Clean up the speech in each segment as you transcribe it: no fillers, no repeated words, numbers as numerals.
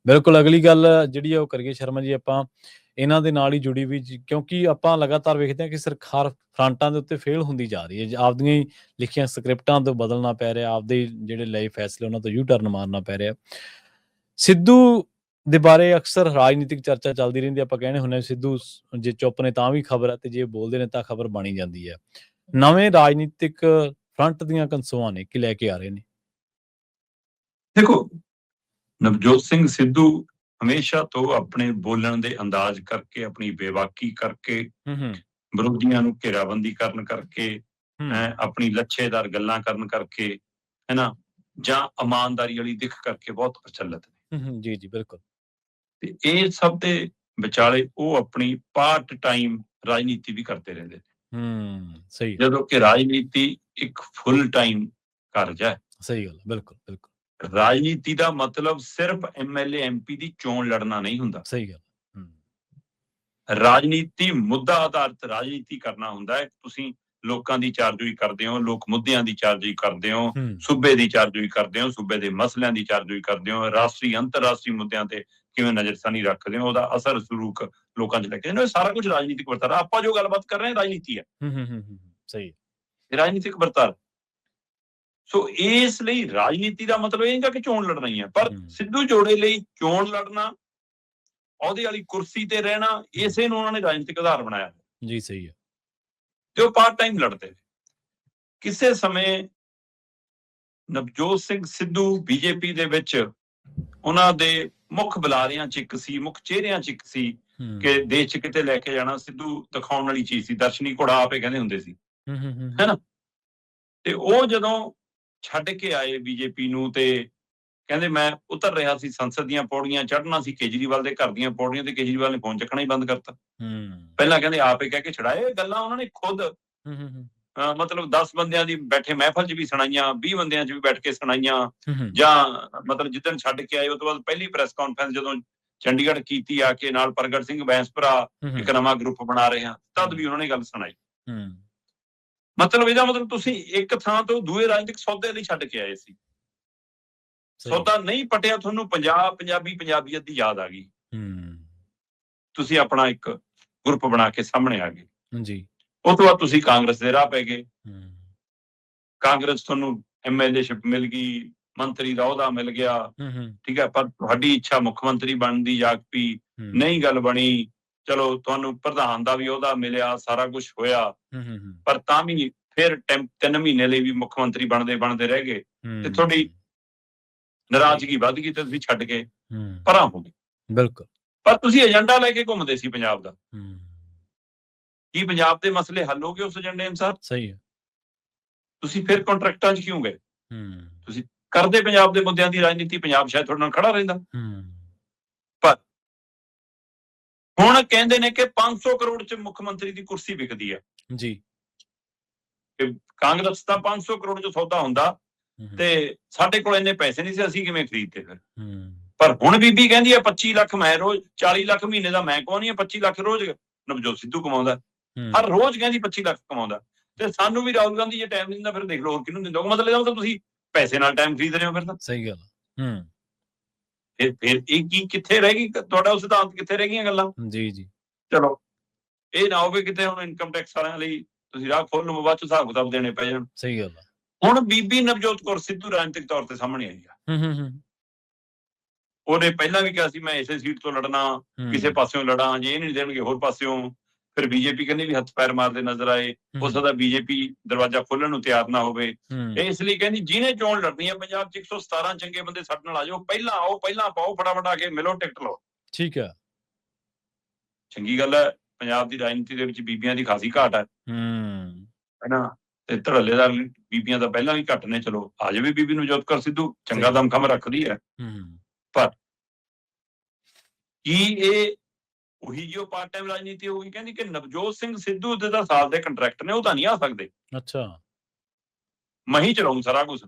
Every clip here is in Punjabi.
ਬਿਲਕੁਲ, ਅਗਲੀ ਗੱਲ ਜਿਹੜੀ ਆ ਉਹ ਕਰੀਏ ਸ਼ਰਮਾ ਜੀ ਆਪਾਂ ਇਹਨਾਂ ਦੇ ਨਾਲ ਹੀ ਜੁੜੀ ਵੀ ਕਿਉਂਕਿ ਆਪਾਂ ਲਗਾਤਾਰ ਵੇਖਦੇ ਹਾਂ ਕਿ ਸਰਕਾਰ ਫਰੰਟਾਂ ਦੇ ਉੱਤੇ ਫੇਲ ਹੁੰਦੀ ਜਾ ਰਹੀ ਹੈ। ਆਪਦੀਆਂ ਹੀ ਲਿਖੀਆਂ ਸਕ੍ਰਿਪਟਾਂ ਤੋਂ ਬਦਲਣਾ ਪੈ ਰਿਹਾ, ਆਪਦੇ ਜਿਹੜੇ ਲਏ ਫੈਸਲੇ ਉਹਨਾਂ ਤੋਂ ਯੂ ਟਰਨ ਮਾਰਨਾ ਪੈ ਰਿਹਾ। ਸਿੱਧੂ ਦੇ ਬਾਰੇ ਅਕਸਰ ਰਾਜਨੀਤਿਕ ਚਰਚਾ ਚੱਲਦੀ ਰਹਿੰਦੀ, ਆਪਾਂ ਕਹਿੰਦੇ ਹੁੰਦੇ ਸਿੱਧੂ ਜੇ ਚੁੱਪ ਨੇ ਤਾਂ ਵੀ ਖਬਰ ਹੈ, ਤੇ ਜੇ ਬੋਲਦੇ ਨੇ ਤਾਂ ਖਬਰ ਬਣੀ ਜਾਂਦੀ ਹੈ। ਨਵੇਂ ਰਾਜਨੀਤਿਕ ਫਰੰਟ ਦੀਆਂ ਕਨਸੋਆਂ ਨੇ ਕਿ ਲੈ ਕੇ ਆ ਰਹੇ ਨੇ। ਦੇਖੋ, ਨਵਜੋਤ ਸਿੰਘ ਸਿੱਧੂ ਹਮੇਸ਼ਾ ਤੋਂ ਆਪਣੇ ਬੋਲਣ ਦੇ ਅੰਦਾਜ਼ ਕਰਕੇ, ਆਪਣੀ ਬੇਬਾਕੀ ਕਰਕੇ, ਵਿਰੋਧੀਆਂ ਨੂੰ ਘੇਰਾਬੰਦੀ ਕਰਨ ਕਰਕੇ, ਆਪਣੀ ਲੱਛੇਦਾਰ ਗੱਲਾਂ ਕਰਨ ਕਰਕੇ, ਹੈ ਨਾ, ਜਾਂ ਇਮਾਨਦਾਰੀ ਵਾਲੀ ਦਿੱਖ ਕਰਕੇ ਬਹੁਤ ਪ੍ਰਚਲਿਤ ਨੇ। ਜੀ ਜੀ ਬਿਲਕੁਲ। ਤੇ ਇਹ ਸਭ ਦੇ ਵਿਚਾਲੇ ਉਹ ਆਪਣੀ ਪਾਰਟ ਟਾਈਮ ਰਾਜਨੀਤੀ ਵੀ ਕਰਦੇ ਰਹਿੰਦੇ ਨੇ। ਸਹੀ। ਜਦੋਂ ਕਿ ਰਾਜਨੀਤੀ ਇੱਕ ਫੁੱਲ ਟਾਈਮ ਕਾਰਜ ਹੈ। ਸਹੀ ਗੱਲ, ਬਿਲਕੁਲ ਬਿਲਕੁਲ। ਰਾਜਨੀਤੀ ਦਾ ਮਤਲਬ ਸਿਰਫ ਐਮਐਲਏ ਐਮਪੀ ਦੀ ਚੋਣ ਲੜਨਾ ਨਹੀਂ ਹੁੰਦਾ। ਸਹੀ ਗੱਲ। ਰਾਜਨੀਤੀ ਮੁੱਦਾ ਆਧਾਰਿਤ ਰਾਜਨੀਤੀ ਕਰਨਾ ਹੁੰਦਾ ਹੈ। ਤੁਸੀਂ ਲੋਕਾਂ ਦੀ ਚਾਰਜੋਈ ਕਰਦੇ ਹੋ, ਲੋਕ ਮੁੱਦਿਆਂ ਦੀ ਚਾਰਜੋਈ ਕਰਦੇ ਹੋ, ਸੂਬੇ ਦੀ ਚਾਰਜੋਈ ਕਰਦੇ ਹੋ, ਸੂਬੇ ਦੇ ਮਸਲਿਆਂ ਦੀ ਚਾਰਜੋਈ ਕਰਦੇ ਹੋ, ਰਾਸ਼ਟਰੀ ਅੰਤਰਰਾਸ਼ਟਰੀ ਮੁੱਦਿਆਂ ਤੇ ਕਿਵੇਂ ਨਜ਼ਰਸਾਨੀ ਰੱਖਦੇ ਹੋ, ਉਹਦਾ ਅਸਰ ਸਲੂਕ ਲੋਕਾਂ 'ਚ ਲੈ ਕੇ ਜਾਂਦੇ ਹੋ। ਸਾਰਾ ਕੁਝ ਰਾਜਨੀਤਿਕ ਵਰਤਾਰਾ। ਆਪਾਂ ਜੋ ਗੱਲਬਾਤ ਕਰ ਰਹੇ ਹਾਂ ਰਾਜਨੀਤੀ ਹੈ। ਸਹੀ। ਰਾਜਨੀਤਿਕ ਵਰਤਾਰਾ। ਸੋ ਇਸ ਲਈ ਰਾਜਨੀਤੀ ਦਾ ਮਤਲਬ ਇਹ ਨਹੀਂ ਕਿ ਚੋਣ ਲੜਨਾ ਹੀ ਹੈ, ਪਰ ਸਿੱਧੂ ਜੋੜੇ ਲਈ ਚੋਣ ਲੜਨਾ, ਉਹਦੇ ਵਾਲੀ ਕੁਰਸੀ ਤੇ ਰਹਿਣਾ, ਇਸੇ ਨੂੰ ਉਹਨਾਂ ਨੇ ਰਾਜਨੀਤਿਕ ਆਧਾਰ ਬਣਾਇਆ ਜੀ। ਸਹੀ ਹੈ। ਤੇ ਉਹ ਪਾਰਟ ਟਾਈਮ ਲੜਦੇ। ਕਿਸੇ ਸਮੇਂ ਨਵਜੋਤ ਸਿੰਘ ਸਿੱਧੂ ਬੀਜੇਪੀ ਦੇ ਵਿੱਚ ਉਹਨਾਂ ਦੇ ਮੁੱਖ ਬੁਲਾਰਿਆਂ 'ਚ ਇੱਕ ਸੀ, ਮੁੱਖ ਚਿਹਰਿਆਂ 'ਚ ਇੱਕ ਸੀ ਕਿ ਦੇਸ਼ 'ਚ ਕਿਤੇ ਲੈ ਕੇ ਜਾਣਾ ਸਿੱਧੂ ਦਿਖਾਉਣ ਵਾਲੀ ਚੀਜ਼ ਸੀ। ਦਰਸ਼ਨੀ ਘੋੜਾ ਆਪੇ ਕਹਿੰਦੇ ਹੁੰਦੇ ਸੀ, ਹੈਨਾ। ਤੇ ਉਹ ਜਦੋਂ ਛੱਡ ਕੇ ਆਏ ਬੀਜੇਪੀ ਨੂੰ ਤੇ ਕਹਿੰਦੇ ਮੈਂ ਉਤਰ ਰਿਹਾ ਸੀ ਸੰਸਦ ਦੀਆਂ ਪੌੜੀਆਂ, ਚੜ੍ਹਨਾ ਸੀ ਕੇਜਰੀਵਾਲ ਦੇ ਘਰ ਦੀਆਂ ਪੌੜੀਆਂ, ਤੇ ਕੇਜਰੀਵਾਲ ਨੇ ਫੋਨ ਚੱਕਣਾ ਹੀ ਬੰਦ ਕਰਤਾ। ਪਹਿਲਾਂ ਕਹਿੰਦੇ ਆਪੇ ਕਹਿ ਕੇ ਛਡਾਏ। ਗੱਲਾਂ ਉਹਨਾਂ ਨੇ ਖੁਦ ਮਤਲਬ 10 ਬੰਦਿਆਂ ਦੀ ਬੈਠੇ ਮਹਿਫਲ 'ਚ ਵੀ ਸੁਣਾਈਆਂ, 20 ਬੰਦਿਆਂ 'ਚ ਵੀ ਬੈਠ ਕੇ ਸੁਣਾਈਆਂ, ਜਾਂ ਮਤਲਬ ਜਿੱਦਣ ਛੱਡ ਕੇ ਆਏ ਉਹ ਤੋਂ ਬਾਅਦ ਪਹਿਲੀ ਪ੍ਰੈਸ ਕਾਨਫਰੰਸ ਜਦੋਂ ਚੰਡੀਗੜ੍ਹ ਕੀਤੀ ਆ ਕੇ ਨਾਲ ਪ੍ਰਗਟ ਸਿੰਘ ਬੈਂਸਪਰਾ ਇੱਕ ਨਵਾਂ ਗਰੁੱਪ ਬਣਾ ਰਹੇ ਹਾਂ, ਤਦ ਵੀ ਉਹਨਾਂ ਨੇ ਗੱਲ ਸੁਣਾਈ। ਮਤਲਬ ਇਹਦਾ ਮਤਲਬ ਤੁਸੀਂ ਇੱਕ ਥਾਂ ਤੋਂ ਦੂਏ ਰਾਜਨੀਤਿਕ ਸੌਦੇ ਲਈ ਛੱਡ ਕੇ ਆਏ ਸੀ। ਸੌਦਾ ਨਹੀਂ ਪਟਿਆ ਤੁਹਾਨੂੰ, ਪੰਜਾਬੀਅਤ ਦੀ ਯਾਦ ਆ ਗਈ, ਤੁਸੀਂ ਆਪਣਾ ਇੱਕ ਗਰੁੱਪ ਬਣਾ ਕੇ ਸਾਹਮਣੇ ਆ ਗਏ ਜੀ। ਉਹ ਤੋਂ ਬਾਅਦ ਤੁਸੀਂ ਕਾਂਗਰਸ ਦੇ ਰਾਹ ਪੈ ਗਏ। ਕਾਂਗਰਸ ਤੁਹਾਨੂੰ ਐਮਐਲਏਸ਼ਿਪ ਮਿਲ ਗਈ, ਮੰਤਰੀ ਦਾ ਅਹੁਦਾ ਮਿਲ ਗਿਆ, ਠੀਕ ਹੈ, ਪਰ ਤੁਹਾਡੀ ਇੱਛਾ ਮੁੱਖ ਮੰਤਰੀ ਬਣਨ ਦੀ ਜਾਗ ਪਈ, ਨਹੀਂ ਗੱਲ ਬਣੀ। ਚਲੋ ਤੁਹਾਨੂੰ ਪ੍ਰਧਾਨ ਦਾ ਵੀ ਅਹੁਦਾ ਮਿਲਿਆ, ਸਾਰਾ ਕੁਝ ਹੋਇਆ, ਪਰ ਤਾਂ ਵੀ ਫਿਰ 3 ਮਹੀਨੇ ਲਈ ਵੀ ਮੁੱਖ ਮੰਤਰੀ ਬਣਦੇ ਰਹਿ ਗਏ ਤੇ ਤੁਹਾਡੀ ਨਾਰਾਜ਼ਗੀ ਵੱਧ ਗਈ ਤੇ ਤੁਸੀਂ ਛੱਡ ਕੇ ਪਰਾਂ ਹੋ ਗਏ। ਬਿਲਕੁਲ। ਪਰ ਤੁਸੀਂ ਏਜੰਡਾ ਲੈ ਕੇ ਘੁੰਮਦੇ ਸੀ ਪੰਜਾਬ ਦਾ। ਕੀ ਪੰਜਾਬ ਦੇ ਮਸਲੇ ਹੱਲ ਹੋ ਗਏ ਉਸ ਏਜੰਡੇ ਅਨੁਸਾਰ? ਸਹੀ ਹੈ। ਤੁਸੀਂ ਫਿਰ ਕੰਟਰੈਕਟਾਂ 'ਚ ਕਿਉਂ ਗਏ? ਤੁਸੀਂ ਕਰਦੇ ਪੰਜਾਬ ਦੇ ਮੁੱਦਿਆਂ ਦੀ ਰਾਜਨੀਤੀ, ਪੰਜਾਬ ਸ਼ਾਇਦ ਤੁਹਾਡੇ ਨਾਲ ਖੜਾ ਰਹਿੰਦਾ। ਪਰ ਹੁਣ ਕਹਿੰਦੇ ਨੇ ਕਿ 500 ਕਰੋੜ 'ਚ ਮੁੱਖ ਮੰਤਰੀ ਦੀ ਕੁਰਸੀ ਵਿਕਦੀ ਹੈ ਜੀ। ਕਾਂਗਰਸ ਦਾ 500 ਕਰੋੜ 'ਚ ਸੌਦਾ ਹੁੰਦਾ ਤੇ ਸਾਡੇ ਕੋਲ ਇੰਨੇ ਪੈਸੇ ਨਹੀਂ ਸੀ, ਅਸੀਂ ਕਿਵੇਂ ਖਰੀਦਦੇ ਫਿਰ? ਪਰ ਹੁਣ ਬੀਬੀ ਕਹਿੰਦੀ ਹੈ 25 ਲੱਖ ਮੈਂ ਰੋਜ਼, 40 ਲੱਖ ਮਹੀਨੇ ਦਾ ਮੈਂ ਕਮਾਉਣੀ ਹੈ, 25 ਲੱਖ ਰੋਜ਼ ਨਵਜੋਤ ਸਿੱਧੂ ਕਮਾਉਂਦਾ। ਹਰ ਰੋਜ਼ ਕਹਿੰਦੀ 25 ਲੱਖ ਕਮਾਉਂਦਾ। ਤੇ ਸਾਨੂੰ ਵੀ ਰਾਹੁਲ ਗਾਂਧੀ ਜੇ ਟਾਈਮ ਦਿੰਦਾ, ਫਿਰ ਦੇਖ ਲਓ ਹੋਰ ਕਿਹਨੂੰ ਦਿੰਦਾ। ਮਤਲਬ ਇਹਦਾ ਮਤਲਬ ਤੁਸੀਂ ਪੈਸੇ ਨਾਲ ਟਾਈਮ ਖਰੀਦ ਰਹੇ ਹੋ ਫਿਰ ਤਾਂ। ਸਹੀ ਗੱਲ। ਫਿਰ ਇਹ ਕੀ ਕਿੱਥੇ ਰਹਿ ਗਈ ਤੁਹਾਡਾ ਸਿਧਾਂਤ, ਕਿੱਥੇ ਰਹਿ ਗਈਆਂ ਗੱਲਾਂ? ਜੀ ਜੀ। ਚਲੋ ਇਹ ਨਾ ਹੋਵੇ ਕਿਤੇ ਹੁਣ ਇਨਕਮ ਟੈਕਸ ਵਾਲਿਆਂ ਲਈ ਤੁਸੀਂ ਰਾਹ ਖੋਲ ਲਓ, ਬਾਅਦ 'ਚ ਹਿਸਾਬ ਕਿਤਾਬ ਦੇਣੇ ਪੈ ਜਾਣ। ਸਹੀ ਗੱਲ। ਹੁਣ ਬੀਬੀ ਨਵਜੋਤ ਕੌਰ ਸਿੱਧੂ ਰਾਜਨੀਤਿਕ ਤੌਰ ਤੇ ਸਾਹਮਣੇ ਆਈ ਆ। ਉਹਨੇ ਪਹਿਲਾਂ ਵੀ ਕਿਹਾ ਸੀ ਮੈਂ ਇਸੇ ਸੀਟ ਤੋਂ ਲੜਨਾ, ਕਿਸੇ ਪਾਸਿਓਂ ਲੜਾਂ, ਜੇ ਇਹ ਨਹੀਂ ਦੇਣਗੇ ਹੋਰ ਪਾਸਿਓਂ। ਫਿਰ ਬੀਜੇਪੀ ਕਹਿੰਦੀ ਵੀ ਹੱਥ ਪੈਰ ਮਾਰਦੇ ਨਜ਼ਰ ਆਏ। ਹੋ ਸਕਦਾ ਬੀਜੇਪੀ ਦਰਵਾਜ਼ਾ ਖੋਲਣ ਨੂੰ ਤਿਆਰ ਨਾ ਹੋਵੇ। ਇਸ ਲਈ ਕਹਿੰਦੀ ਜਿਹਨੇ ਚੋਣ ਲੜਨੀ ਹੈ ਪੰਜਾਬ 'ਚ 117 ਚੰਗੇ ਬੰਦੇ ਸਾਡੇ ਨਾਲ ਆ ਜਾਓ, ਪਹਿਲਾਂ ਆਓ, ਪਹਿਲਾਂ ਪਾਓ, ਫਟਾਫਟ ਆ ਕੇ ਮਿਲੋ, ਟਿਕਟ ਲਓ। ਠੀਕ ਹੈ, ਚੰਗੀ ਗੱਲ ਹੈ। ਪੰਜਾਬ ਦੀ ਰਾਜਨੀਤੀ ਦੇ ਵਿੱਚ ਬੀਬੀਆਂ ਦੀ ਖਾਸੀ ਘਾਟ ਹੈ ਨਾ, ਤੇ ਧੜੱਲੇਦਾਰ ਬੀਬੀਆਂ ਤਾਂ ਪਹਿਲਾਂ ਵੀ ਘੱਟ ਨੇ। ਚਲੋ ਆ ਜਾਵੇ ਬੀਬੀ ਨਵਜੋਤ ਕੌਰ ਸਿੱਧੂ, ਚੰਗਾ ਦਮਖਮ ਰੱਖਦੀ ਹੈ। ਪਰ ਕੀ ਇਹ ਉਹੀ ਜਿਹੀ ਪਾਰਟ ਟਾਈਮ ਰਾਜਨੀਤੀ ਹੋ ਗਈ? ਕਹਿੰਦੀ ਕਿ ਨਵਜੋਤ ਸਿੰਘ ਸਿੱਧੂ ਦੇ ਤਾਂ ਸਾਲ ਦੇ ਕੰਟਰੈਕਟ ਨੇ, ਉਹ ਤਾਂ ਨਹੀਂ ਆ ਸਕਦੇ। ਅੱਛਾ, ਮੈਂ ਹੀ ਚਲਾਉਂ ਸਾਰਾ ਕੁਝ।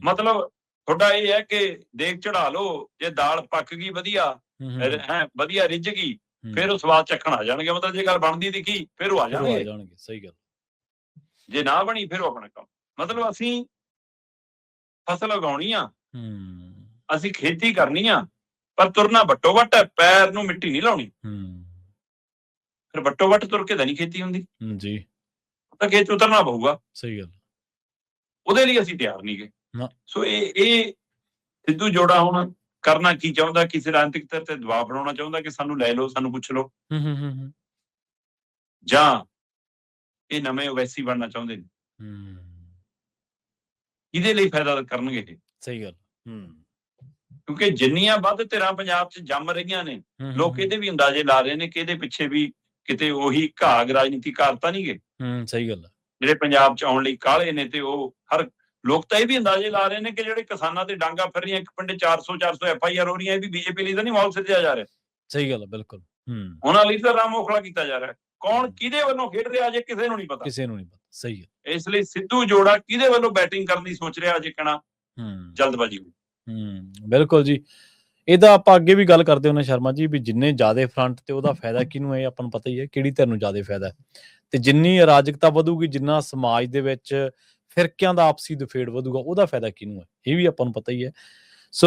ਮਤਲਬ ਤੁਹਾਡਾ ਇਹ ਹੈ ਕਿ ਦੇਖ ਚੜਾ ਲਓ, ਜੇ ਦਾਲ ਪੱਕ ਗਈ ਵਧੀਆ ਹੈ, ਵਧੀਆ ਰਿੱਝ ਗਈ, ਫਿਰ ਉਹ ਸਵਾਦ ਚੱਖਣ ਆ ਜਾਣਗੇ। ਮਤਲਬ ਜੇ ਗੱਲ ਬਣਦੀ ਦਿਖੀ ਫਿਰ ਉਹ ਆ ਜਾਣਗੇ। ਸਹੀ ਗੱਲ। ਜੇ ਨਾ ਬਣੀ ਫਿਰ ਉਹ ਆਪਣਾ ਕੰਮ। ਮਤਲਬ ਅਸੀਂ ਫਸਲ ਉਗਾਉਣੀ ਆ, ਅਸੀਂ ਖੇਤੀ ਕਰਨੀ ਆ, ਪਰ ਤੁਰਨਾ ਵੱਟੋ ਵੱਟ ਹੈ, ਪੈਰ ਨੂੰ ਮਿੱਟੀ ਨਹੀਂ ਲਾਉਣੀ। ਹੂੰ ਫਿਰ ਵੱਟੋ ਵੱਟ ਤੁਰ ਕੇ ਤਾਂ ਨਹੀਂ ਖੇਤੀ ਹੁੰਦੀ, ਜੀ ਤਾਂ ਖੇਤ 'ਚ ਉਤਰਨਾ ਪਊਗਾ। ਸਹੀ ਗੱਲ ਉਹਦੇ ਲਈ ਅਸੀਂ ਤਿਆਰ ਨਹੀਂ ਗੇ। ਨਾ। ਸੋ ਇਹ ਸਿੱਧੂ ਜੋੜਾ ਹੁਣ ਕਰਨਾ ਕੀ ਚਾਹੁੰਦਾ, ਕਿਸੇ ਰਾਜਨੀਤਿਕ ਤੌਰ ਤੇ ਦਬਾਅ ਬਣਾਉਣਾ ਚਾਹੁੰਦਾ ਕਿ ਸਾਨੂੰ ਲੈ ਲਓ, ਸਾਨੂੰ ਪੁੱਛ ਲਓ, ਹੂੰ ਜਾਂ ਇਹ ਨਵੇਂ ਓਵੈਸੀ ਬਣਨਾ ਚਾਹੁੰਦੇ ਨੇ। ਇਹਦੇ ਲਈ ਫਾਇਦਾ ਕਰਨਗੇ ਇਹ, ਸਹੀ ਗੱਲ ਕਿਉਂਕਿ ਜਿੰਨੀਆਂ ਵੱਧ ਧਿਰਾਂ ਪੰਜਾਬ 'ਚ ਜੰਮ ਰਹੀਆਂ ਨੇ, ਲੋਕ ਇਹਦੇ ਵੀ ਅੰਦਾਜ਼ੇ ਲਾ ਰਹੇ ਨੇ ਕਿ ਇਹਦੇ ਪਿੱਛੇ ਵੀ ਕਿਤੇ ਉਹੀ ਘਾਗ ਰਾਜਨੀਤੀ ਘਾਰ ਤਾਂ ਨਹੀਂ ਗੇ ਸਹੀ ਗੱਲ ਜਿਹੜੇ ਪੰਜਾਬ 'ਚ ਆਉਣ ਲਈ ਕਾਹਲੇ ਨੇ। ਤੇ ਉਹ ਹਰ ਲੋਕ ਤਾਂ ਇਹ ਵੀ ਅੰਦਾਜ਼ੇ ਲਾ ਰਹੇ ਨੇ ਕਿ ਜਿਹੜੇ ਕਿਸਾਨਾਂ ਤੇ ਡਾਂਗਾ ਫਿਰ ਰਹੀਆਂ, ਇੱਕ ਪਿੰਡੇ 400 FIR ਹੋ ਰਹੀਆਂ, ਇਹ ਵੀ ਬੀਜੇਪੀ ਲਈ ਤਾਂ ਨਹੀਂ ਮਾਹੌਲ ਸਿਰਜਿਆ ਜਾ ਰਿਹਾ। ਸਹੀ ਗੱਲ ਬਿਲਕੁਲ ਉਹਨਾਂ ਲਈ ਤਾਂ ਰਾਮ ਔਖਲਾ ਕੀਤਾ ਜਾ ਰਿਹਾ। ਕੌਣ ਕਿਹਦੇ ਵੱਲੋਂ ਖੇਡ ਰਿਹਾ ਅਜੇ ਕਿਸੇ ਨੂੰ ਨਹੀਂ ਪਤਾ, ਕਿਸੇ ਨੂੰ ਨਹੀਂ ਪਤਾ। ਸਹੀ ਹੈ। ਇਸ ਲਈ ਸਿੱਧੂ ਜੋੜਾ ਕਿਹਦੇ ਵੱਲੋਂ ਬੈਟਿੰਗ ਕਰਨ ਦੀ ਸੋਚ ਰਿਹਾ ਅਜੇ ਕਹਿਣਾ ਜਲਦਬਾਜ਼ੀ ਬਿਲਕੁਲ ਜੀ। ਇਹਦਾ ਆਪਾਂ ਅੱਗੇ ਵੀ ਗੱਲ ਕਰਦੇ ਹੁੰਦੇ ਸ਼ਰਮਾ ਜੀ, ਵੀ ਜਿੰਨੇ ਜ਼ਿਆਦਾ ਫਰੰਟ ਤੇ ਉਹਦਾ ਫਾਇਦਾ ਕਿਹਨੂੰ ਹੈ, ਆਪਾਂ ਨੂੰ ਪਤਾ ਹੀ ਹੈ ਕਿਹੜੀ ਧਿਰ ਨੂੰ ਜ਼ਿਆਦਾ ਫਾਇਦਾ ਹੈ। ਤੇ ਜਿੰਨੀ ਅਰਾਜਕਤਾ ਵਧੂਗੀ, ਜਿੰਨਾ ਸਮਾਜ ਦੇ ਵਿੱਚ ਫਿਰਕਿਆਂ ਦਾ ਆਪਸੀ ਦੁਫੇੜ ਵਧੂਗਾ, ਉਹਦਾ ਫਾਇਦਾ ਕਿਹਨੂੰ ਹੈ, ਇਹ ਵੀ ਆਪਾਂ ਨੂੰ ਪਤਾ ਹੀ ਹੈ।